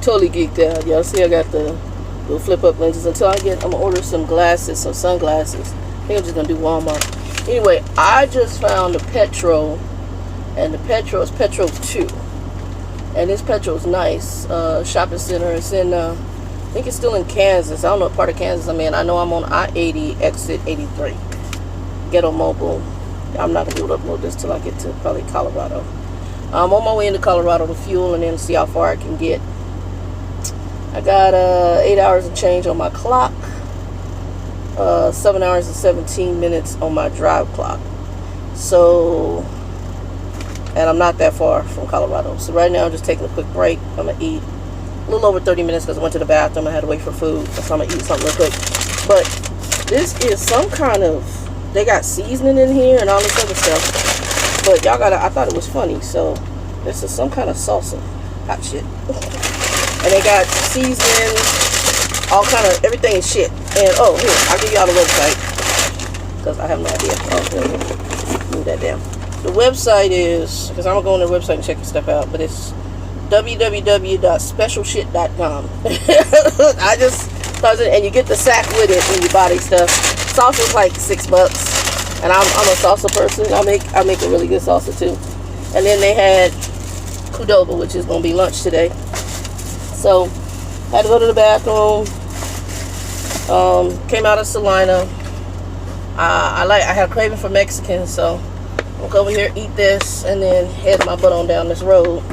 totally geeked out. Y'all see I got the little flip up lenses. Until I'm gonna order some glasses, some sunglasses. I think I'm just gonna do Walmart. Anyway, I just found the PETRO, and the PETRO is PETRO 2. And this PETRO is nice. Shopping center. It's in, I think it's still in Kansas. I don't know what part of Kansas I'm in. I know I'm on I-80, exit 83. Ghetto Mobile. I'm not going to be able to upload this till I get to probably Colorado. I'm on my way into Colorado to fuel and then see how far I can get. I got 8 hours of change on my clock. 7 hours and 17 minutes on my drive clock. So, and I'm not that far from Colorado. So right now I'm just taking a quick break. I'm going to eat a little over 30 minutes because I went to the bathroom. I had to wait for food. So I'm going to eat something real quick. But this is some kind of, they got seasoning in here and all this other stuff. But y'all gotta, I thought it was funny. So this is some kind of salsa. Hot shit. And they got seasoning, all kind of, everything is shit. And, oh, here, I'll give y'all the website. Because I have no idea. Oh, move that down. The website is, because I'm going to go on their website and check your stuff out, but it's www.specialshit.com. I just thought it, and you get the sack with it when you buy these stuff. Salsa is like $6, and I'm a salsa person. I make a really good salsa too. And then they had Qdoba, which is going to be lunch today. So had to go to the bathroom. Came out of Salina. I had a craving for Mexican, so I'll go over here, eat this, and then head my butt on down this road.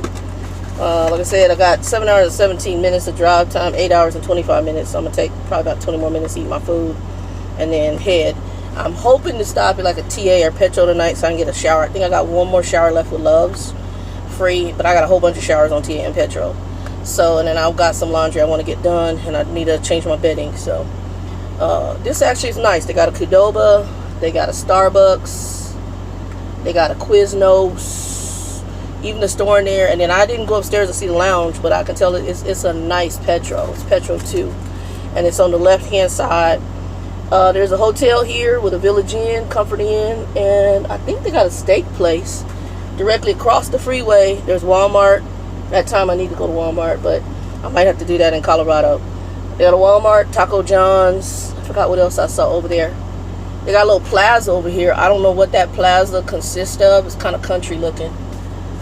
Like I said, I got 7 hours and 17 minutes of drive time, 8 hours and 25 minutes. So I'm going to take probably about 20 more minutes to eat my food and then head. I'm hoping to stop at like a TA or PETRO tonight so I can get a shower. I think I got one more shower left with Love's free, but I got a whole bunch of showers on TA and PETRO. So, and then I've got some laundry I want to get done, and I need to change my bedding. So, this actually is nice. They got a Qdoba, they got a Starbucks, they got a Quiznos, even the store in there. And then I didn't go upstairs to see the lounge, but I can tell it's a nice PETRO. It's PETRO 2, and it's on the left hand side. There's a hotel here with a Village Inn, Comfort Inn, and I think they got a steak place directly across the freeway. There's Walmart. That time I need to go to Walmart, but I might have to do that in Colorado. They got a Walmart, Taco John's. I forgot what else I saw over there. They got a little plaza over here. I don't know what that plaza consists of. It's kind of country looking.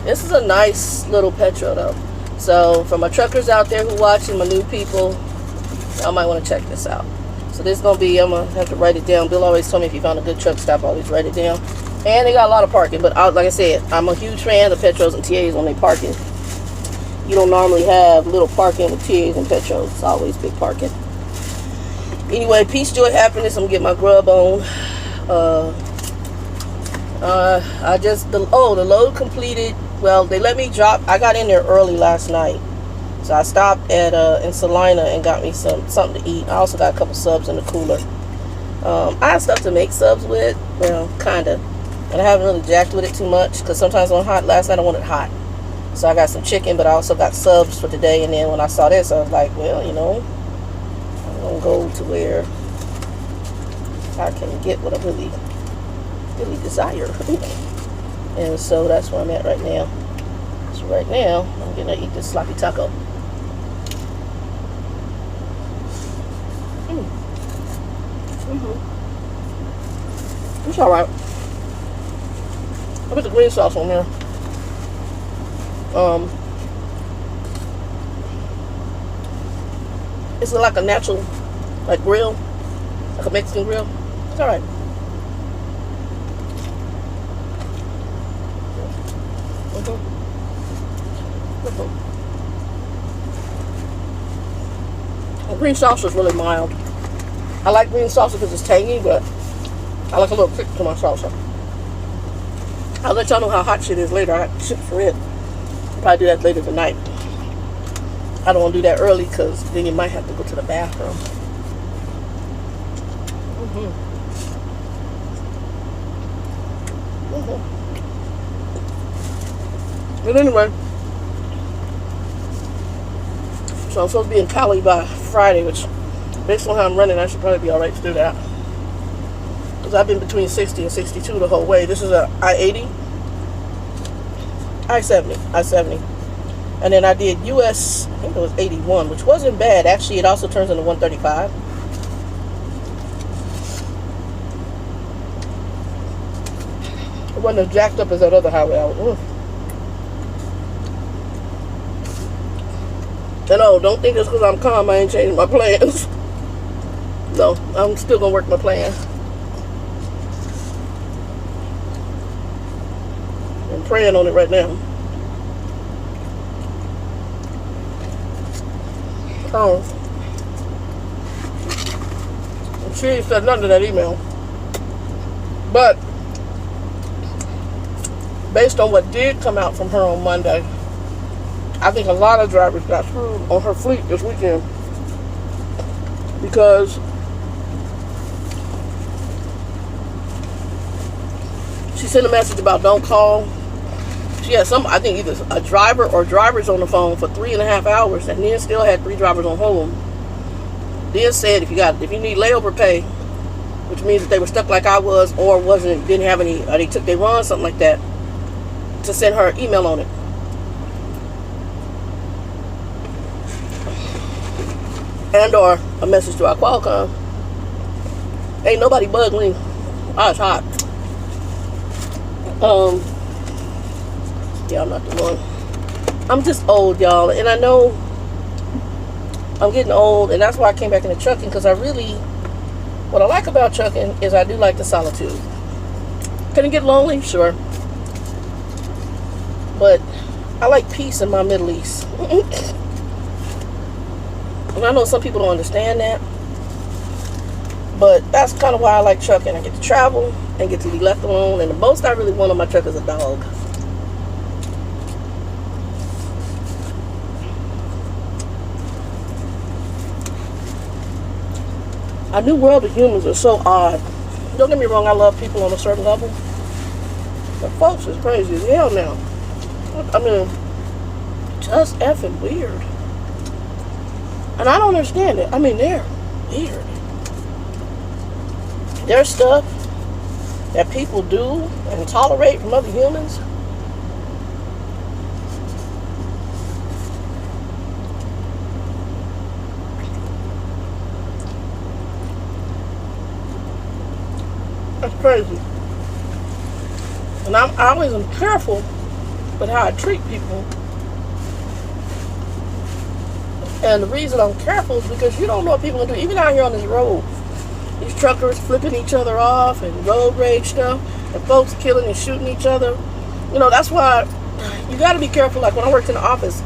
This is a nice little PETRO though. So for my truckers out there who watching, my new people, y'all might want to check this out. So this is going to be, I'm going to have to write it down. Bill always told me if you found a good truck stop, always write it down. And they got a lot of parking. But like I said, I'm a huge fan of PETROs and TAs when they parking. You don't normally have little parking with TAs and PETROs. It's always big parking. Anyway, peace, joy, happiness. I'm going to get my grub on. The load completed. Well, they let me drop. I got in there early last night. So I stopped at in Salina and got me something to eat. I also got a couple subs in the cooler. I have stuff to make subs with. Well, kind of. And I haven't really jacked with it too much because sometimes when hot, last night I wanted hot. So I got some chicken, but I also got subs for today. And then when I saw this, I was like, well, you know, I'm going to go to where I can get what I really, really desire. And so that's where I'm at right now. So right now, I'm going to eat this sloppy taco. It's alright. I put the green sauce on there. It's like a natural, like grill, like a Mexican grill. It's alright. The green sauce is really mild. I like green salsa because it's tangy, but I like a little kick to my salsa. I'll let y'all know how hot shit is later. I got shit for it. I'll probably do that later tonight. I don't want to do that early because then you might have to go to the bathroom. But anyway, so I'm supposed to be in Cali by Friday, which based on how I'm running, I should probably be alright to do that. Because I've been between 60 and 62 the whole way. This is a I-80. I-70. And then I did US, I think it was 81, which wasn't bad. Actually, it also turns into 135. It wasn't as jacked up as that other highway. And oh, don't think just because I'm calm, I ain't changing my plans. No, I'm still going to work my plan. I'm praying on it right now. She ain't said nothing to that email. But based on what did come out from her on Monday, I think a lot of drivers got screwed on her fleet this weekend because she sent a message about don't call. She had I think either a driver or drivers on the phone for 3.5 hours, and then still had 3 drivers on hold. Then said if you need layover pay, which means that they were stuck like I was, or didn't have any, or they took their run, something like that, to send her an email on it. And or a message to our Qualcomm. Ain't nobody bugged me. I was hot. Yeah, I'm not the one. I'm just old, y'all, and I know I'm getting old, and that's why I came back into trucking, because what I like about trucking is I do like the solitude. Can it get lonely? Sure. But I like peace in my Middle East. And I know some people don't understand that, but that's kind of why I like trucking. I get to travel and get to be left alone, and the most I really want on my truck is a dog. Our new world of humans are so odd. Don't get me wrong, I love people on a certain level, but folks is crazy as hell now. I mean, just effing weird. And I don't understand it. I mean, they're weird. There's stuff that people do and tolerate from other humans. That's crazy. And I always am careful with how I treat people. And the reason I'm careful is because you don't know what people are doing. Even out here on this road, these truckers flipping each other off and road rage stuff, and folks killing and shooting each other. You know, that's why you got to be careful. Like when I worked in the office,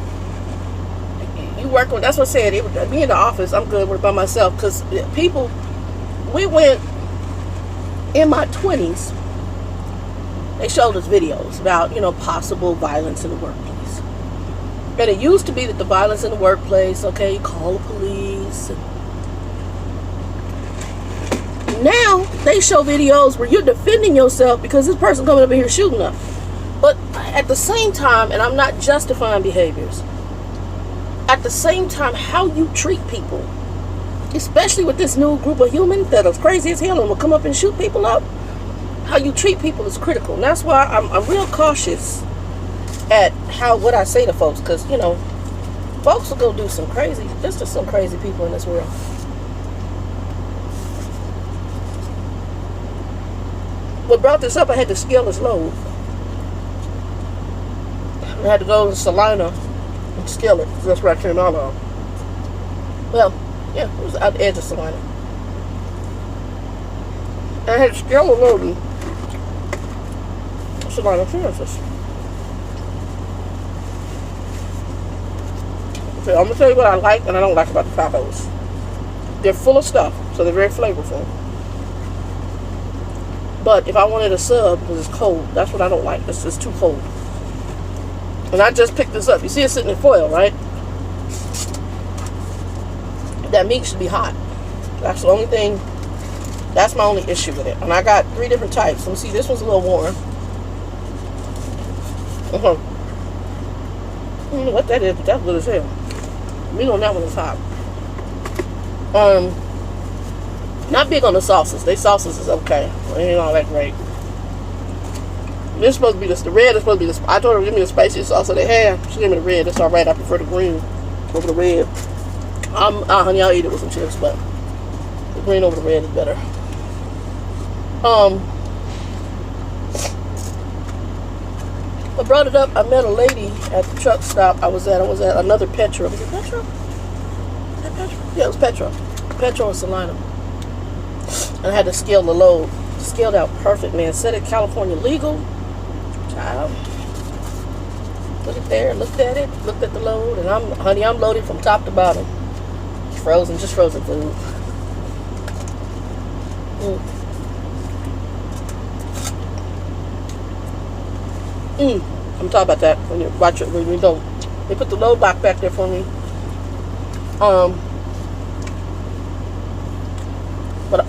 that's what I said. Me in the office, I'm good with it by myself, because people, we went in my 20s. They showed us videos about, possible violence in the workplace. And it used to be that the violence in the workplace, okay, you call the police. Now, they show videos where you're defending yourself because this person coming up in here shooting up. But at the same time, and I'm not justifying behaviors, at the same time, how you treat people, especially with this new group of humans that are crazy as hell and will come up and shoot people up, how you treat people is critical. And that's why I'm real cautious at what I say to folks, because folks will go do some crazy. There's just some crazy people in this world. What brought this up, I had to scale this load. I had to go to Salina and scale it, because that's where I came out of. Well, yeah, it was at the edge of Salina. And I had to scale the load in Salina, Kansas. Okay, I'm going to tell you what I like and I don't like about the tacos. They're full of stuff, so they're very flavorful. But if I wanted a sub, because it's cold, that's what I don't like. It's just too cold. And I just picked this up. You see it sitting in foil, right? That meat should be hot. That's the only thing. That's my only issue with it. And I got 3 different types. Let me see. This one's a little warm. I don't know what that is, but that's good as hell. Meat on that one is hot. Not big on the sauces. They sauces is okay. It ain't all that great. This is supposed to be the red. Is supposed to be the. I told her give me the spiciest sauce that they have. She gave me the red. That's all right. I prefer the green over the red. Honey, I'll eat it with some chips, but the green over the red is better. I brought it up. I met a lady at the truck stop I was at another PETRO. Was it PETRO? Was that PETRO? Yeah, it was PETRO. PETRO in Salina. And I had to scale the load. Scaled out perfect, man. Said it California legal. Child. Put it there, looked at it, looked at the load, and I'm loaded from top to bottom. Frozen, just frozen food. I'm talking about that when you watch it. When you don't, they put the load lock back there for me. But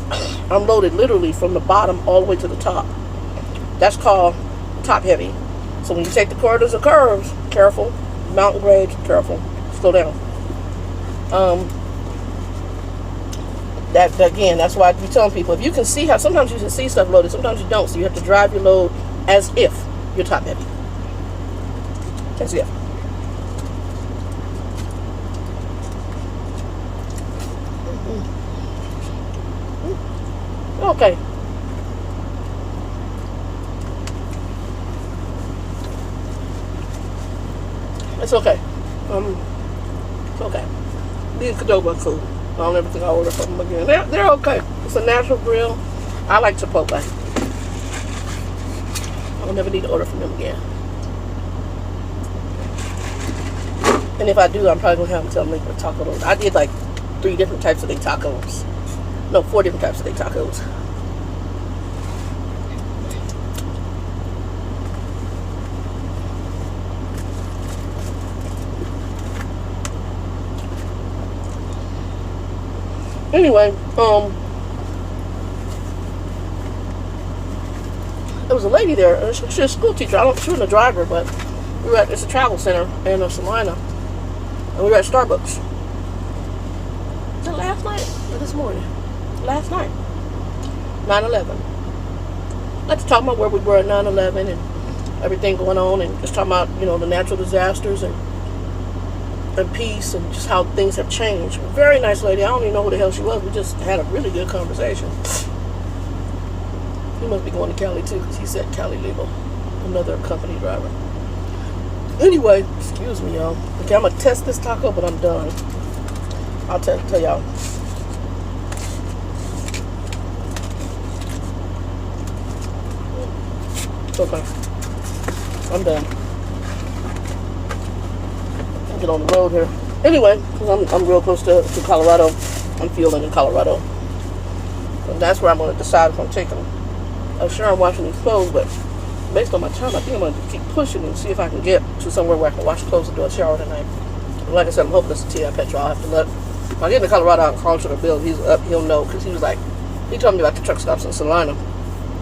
I'm loaded literally from the bottom all the way to the top. That's called top heavy. So when you take the corridors or curves, careful. Mountain grades, careful. Slow down. That again, that's why I be telling people, if you can see how sometimes you can see stuff loaded, sometimes you don't. So you have to drive your load as if you're top heavy. As if. Okay. It's okay. It's okay. These Qdoba are cool. I don't ever think I'll order from them again. They're okay. It's a natural grill. I like Chipotle. I'll never need to order from them again. And if I do, I'm probably gonna have them tell me for tacos. I did like 3 different types of their tacos. No, 4 different types of their tacos. Anyway, there was a lady there. She was a school teacher. She wasn't a driver, but we were at, it's a travel center in Salina, and we were at Starbucks. Was it last night or this morning? Last night. 9/11. I like to talk about where we were at 9/11 and everything going on, and just talking about, you know, the natural disasters and peace and just how things have changed. Very nice lady. I don't even know who the hell she was. We just had a really good conversation. He must be going to Cali too, because he said Cali legal. Another company driver. Anyway, excuse me, y'all. Okay, I'm gonna test this taco, but I'm done. I'll tell y'all. Okay, I'm done. I'll get on the road here. Anyway, because I'm real close to Colorado. I'm fueling in Colorado. And that's where I'm going to decide if I'm taking them. I'm sure I'm washing these clothes, but based on my time, I think I'm going to keep pushing and see if I can get to somewhere where I can wash clothes and do a shower tonight. And like I said, I'm hoping it's a TI PETRO. I'll have to let, when I get to Colorado, I'll call to Bill. He's up, he'll know, because he was like, he told me about the truck stops in Salina.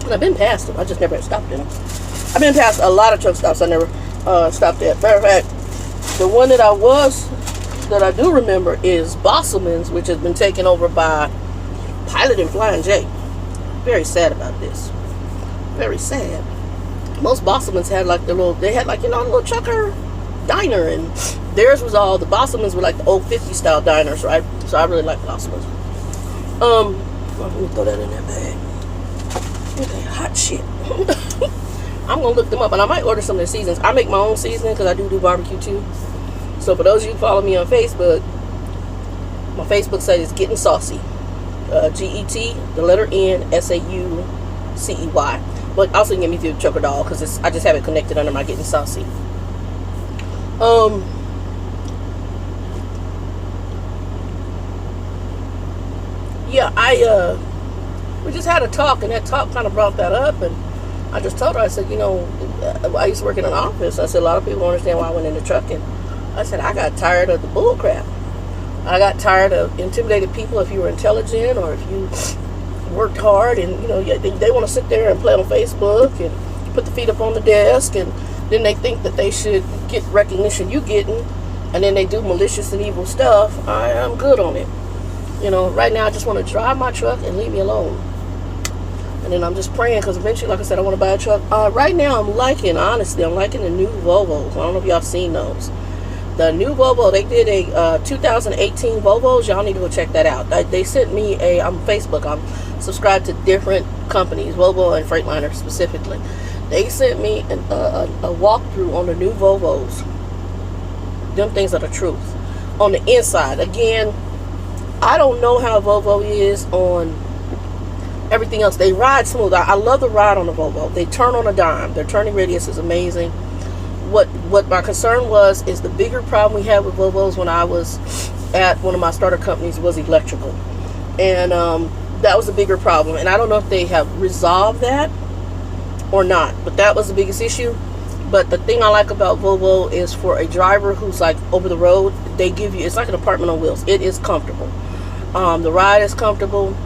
And I've been past them. I just never had stopped in them. I've been past a lot of truck stops I never stopped at. Matter of fact, the one that I do remember is Bosselman's, which has been taken over by Pilot and Flying J. Very sad about this. Very sad. Most Bosselman's had like they had like, you know, a little trucker diner, and theirs was all, the Bosselman's were like the old 50 style diners, right? So I really like Bosselman's. Let me throw that in that bag. Okay, hot shit. I'm gonna look them up, and I might order some of their seasonings. I make my own seasoning because I do barbecue too. So for those of you who follow me on Facebook, my Facebook site is Getting Saucy. GET, the letter N, SAUCEY. But also you can get me through the Choker Doll, because I just have it connected under my Getting Saucy. Yeah, we just had a talk, and that talk kind of brought that up, and I just told her, I said, you know, I used to work in an office. I said, a lot of people don't understand why I went into trucking. I said, I got tired of the bull crap. I got tired of intimidated people if you were intelligent or if you worked hard, and, you know, they want to sit there and play on Facebook and put the feet up on the desk, and then they think that they should get recognition you getting, and then they do malicious and evil stuff. I'm good on it. You know, right now I just want to drive my truck and leave me alone. And then I'm just praying because eventually, like I said, I want to buy a truck. Right now, honestly, I'm liking the new Volvos. I don't know if y'all seen those. The new Volvo, they did a 2018 Volvos. Y'all need to go check that out. They sent me I'm Facebook. I'm subscribed to different companies, Volvo and Freightliner specifically. They sent me a walkthrough on the new Volvos. Them things are the truth. On the inside, again, I don't know how Volvo is on everything else. They ride smooth. I love the ride on the Volvo. They turn on a dime. Their turning radius is amazing. What my concern was is the bigger problem we had with Volvos when I was at one of my starter companies was electrical. And that was a bigger problem. And I don't know if they have resolved that or not. But that was the biggest issue. But the thing I like about Volvo is for a driver who's like over the road, they give you, it's like an apartment on wheels. It is comfortable. The ride is comfortable.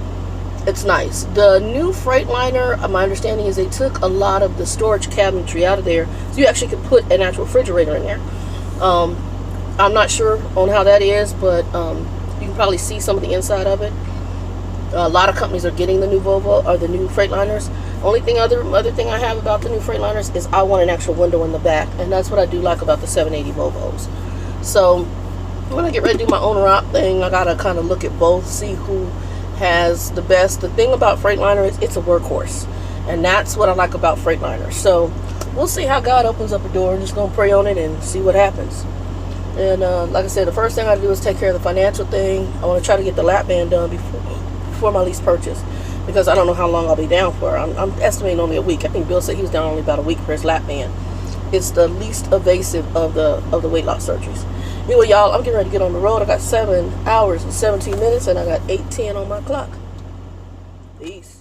It's nice. The new Freightliner, my understanding is they took a lot of the storage cabinetry out of there, so you actually could put an actual refrigerator in there. I'm not sure on how that is, but you can probably see some of the inside of it. A lot of companies are getting the new Volvo or the new Freightliners. Other thing I have about the new Freightliners is I want an actual window in the back, and that's what I do like about the 780 Volvos. So when I get ready to do my owner op thing, I gotta kind of look at both, see who has the best. The thing about Freightliner is it's a workhorse, and that's what I like about Freightliner. So we'll see how God opens up a door. I'm just gonna pray on it and see what happens. And like I said, the first thing I do is take care of the financial thing. I want to try to get the lap band done before my lease purchase, because I don't know how long I'll be down for. I'm estimating only a week. I think Bill said he was down only about a week for his lap band. It's the least evasive of the weight loss surgeries. Anyway, y'all, I'm getting ready to get on the road. I got 7 hours and 17 minutes, and I got 8:10 on my clock. Peace.